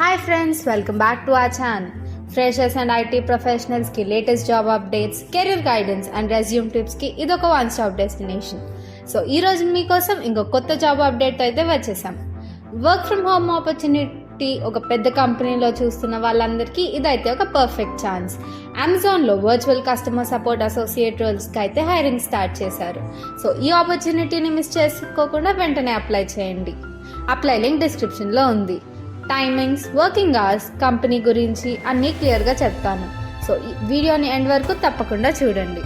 Hi friends, welcome back to our channel. Freshers and IT professionals की latest job updates, career guidance and resume tips की ఇదొక one stop destination. So ఈ రోజు మీకోసం ఇంకో కొత్త జాబ్ అప్డేట్ అయితే వచ్చేసాం. వర్క్ ఫ్రమ్ హోమ్ ఆపర్చునిటీ ఒక పెద్ద కంపెనీలో చూస్తున్న వాళ్ళందరికీ ఇదైతే ఒక పర్ఫెక్ట్ ఛాన్స్. అమెజాన్లో వర్చువల్ కస్టమర్ సపోర్ట్ అసోసియేట్ రోల్స్కి అయితే హైరింగ్ స్టార్ట్ చేశారు. సో ఈ ఆపర్చునిటీని మిస్ చేసుకోకుండా వెంటనే అప్లై చేయండి. అప్లై లింక్ డిస్క్రిప్షన్లో ఉంది. టైమింగ్స్, వర్కింగ్ అవర్స్, కంపెనీ గురించి అన్నీ క్లియర్గా చెప్తాను. సో ఈ వీడియోని ఎండ్ వరకు తప్పకుండా చూడండి.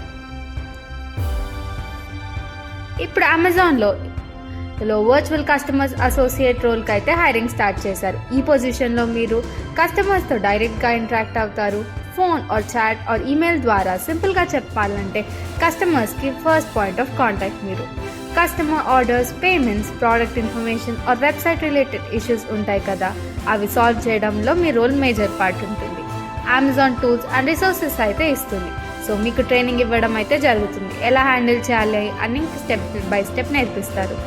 ఇప్పుడు అమెజాన్లో వర్చువల్ కస్టమర్స్ అసోసియేట్ రోల్కి అయితే హైరింగ్ స్టార్ట్ చేశారు. ఈ పొజిషన్లో మీరు కస్టమర్స్తో డైరెక్ట్గా ఇంటరాక్ట్ అవుతారు. Phone or chat or email ద్వారా సింపుల్గా చెప్పాలంటే కస్టమర్స్కి ఫస్ట్ పాయింట్ ఆఫ్ కాంటాక్ట్ మీరు. Customer orders, payments, product information or website related issues ఉంటాయి కదా, అవి సాల్వ్ చేయడంలో మీ రోల్ మేజర్ పార్ట్ ఉంటుంది. అమెజాన్ టూల్స్ అండ్ రిసోర్సెస్ అయితే ఇస్తుంది. సో మీకు ట్రైనింగ్ ఇవ్వడం అయితే జరుగుతుంది. ఎలా హ్యాండిల్ చేయాలి అని స్టెప్ బై స్టెప్ నేర్పిస్తారు.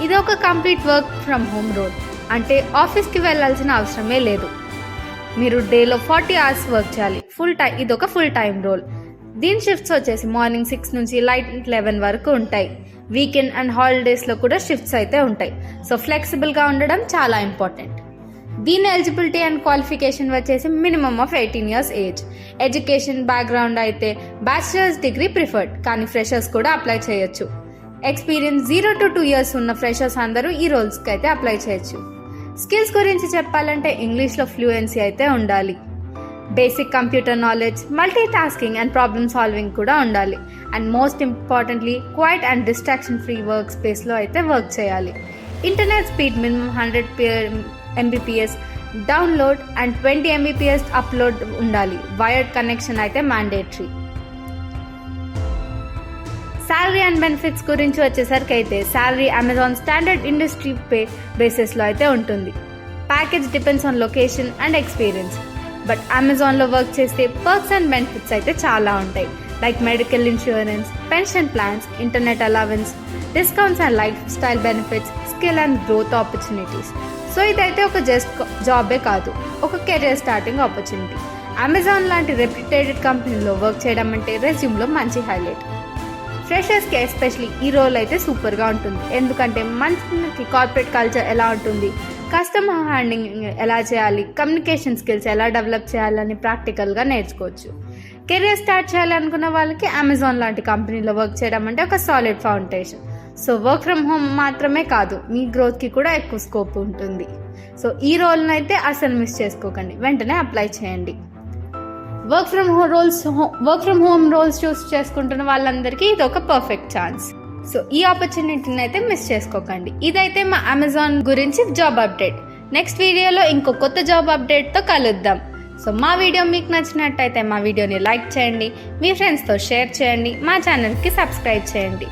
ఇది ఒక complete work from home role, అంటే ఆఫీస్కి వెళ్ళాల్సిన అవసరమే లేదు. మీరు డేలో 40 hours వర్క్ చేయాలి. ఇదొక ఫుల్ టైం రోల్. దీని షిఫ్ట్స్ వచ్చేసి మార్నింగ్ 6 నుంచి నైట్ 11 వరకు ఉంటాయి. వీకెండ్ అండ్ హాలిడేస్లో కూడా షిఫ్ట్స్ అయితే ఉంటాయి. సో ఫ్లెక్సిబుల్గా ఉండడం చాలా ఇంపార్టెంట్. దీని ఎలిజిబిలిటీ అండ్ క్వాలిఫికేషన్ వచ్చేసి minimum of 18 years age. Education background అయితే బ్యాచిలర్స్ డిగ్రీ ప్రిఫర్డ్, కానీ ఫ్రెషర్స్ కూడా అప్లై చేయొచ్చు. ఎక్స్పీరియన్స్ 0 to 2 years ఉన్న ఫ్రెషర్స్ అందరూ ఈ రోల్స్కి అయితే అప్లై చేయొచ్చు. స్కిల్స్ గురించి చెప్పాలంటే ఇంగ్లీష్లో ఫ్లూయెన్సీ అయితే ఉండాలి. Basic computer knowledge, multi tasking and problem solving కూడా ఉండాలి. And most importantly quiet and distraction free work స్పేస్లో అయితే వర్క్ చేయాలి. Internet speed minimum 100 Mbps download and 20 Mbps upload ఉండాలి. వైర్డ్ కనెక్షన్ అయితే మ్యాండేటరీ. శాలరీ అండ్ బెనిఫిట్స్ గురించి వచ్చేసరికి అయితే salary Amazon standard industry pay బేసిస్లో అయితే ఉంటుంది. Package depends on location and experience. But అమెజాన్లో వర్క్ చేస్తే పర్క్స్ అండ్ బెనిఫిట్స్ అయితే చాలా ఉంటాయి. Like medical insurance, pension plans, internet allowance, discounts and life style benefits, skill and growth opportunities. So ఇదైతే ఒక జస్ట్ జాబే కాదు, ఒక కెరియర్ స్టార్టింగ్ ఆపర్చునిటీ. అమెజాన్ లాంటి రెప్యూటెడ్ కంపెనీలో వర్క్ చేయడం అంటే రెజ్యూమ్లో మంచి హైలైట్. ఫ్రెషర్స్కి ఎస్పెషలీ ఈ రోల్ అయితే సూపర్గా ఉంటుంది. ఎందుకంటే మనకి కార్పొరేట్ కల్చర్ ఎలా ఉంటుంది, కస్టమర్ హ్యాండింగ్ ఎలా చేయాలి, కమ్యూనికేషన్ స్కిల్స్ ఎలా డెవలప్ చేయాలని ప్రాక్టికల్గా నేర్చుకోవచ్చు. కెరియర్ స్టార్ట్ చేయాలనుకున్న వాళ్ళకి అమెజాన్ లాంటి కంపెనీలో వర్క్ చేయడం అంటే ఒక solid foundation. So work from home మాత్రమే కాదు, మీ గ్రోత్కి కూడా ఎక్కువ స్కోప్ ఉంటుంది. సో ఈ రోల్ని అయితే అసలు మిస్ చేసుకోకండి, వెంటనే అప్లై చేయండి. వర్క్ ఫ్రమ్ హోమ్ రోల్స్ చూస్ చేసుకుంటున్న వాళ్ళందరికీ ఇది ఒక పర్ఫెక్ట్ ఛాన్స్. సో ఈ ఆపర్చునిటీని అయితే మిస్ చేసుకోకండి. ఇదైతే మా అమెజాన్ గురించి జాబ్ అప్డేట్. నెక్స్ట్ వీడియోలో ఇంకో కొత్త జాబ్ అప్డేట్తో కలుద్దాం. సో మా వీడియో మీకు నచ్చినట్టయితే మా వీడియోని లైక్ చేయండి, మీ ఫ్రెండ్స్తో షేర్ చేయండి, మా ఛానల్కి సబ్స్క్రైబ్ చేయండి.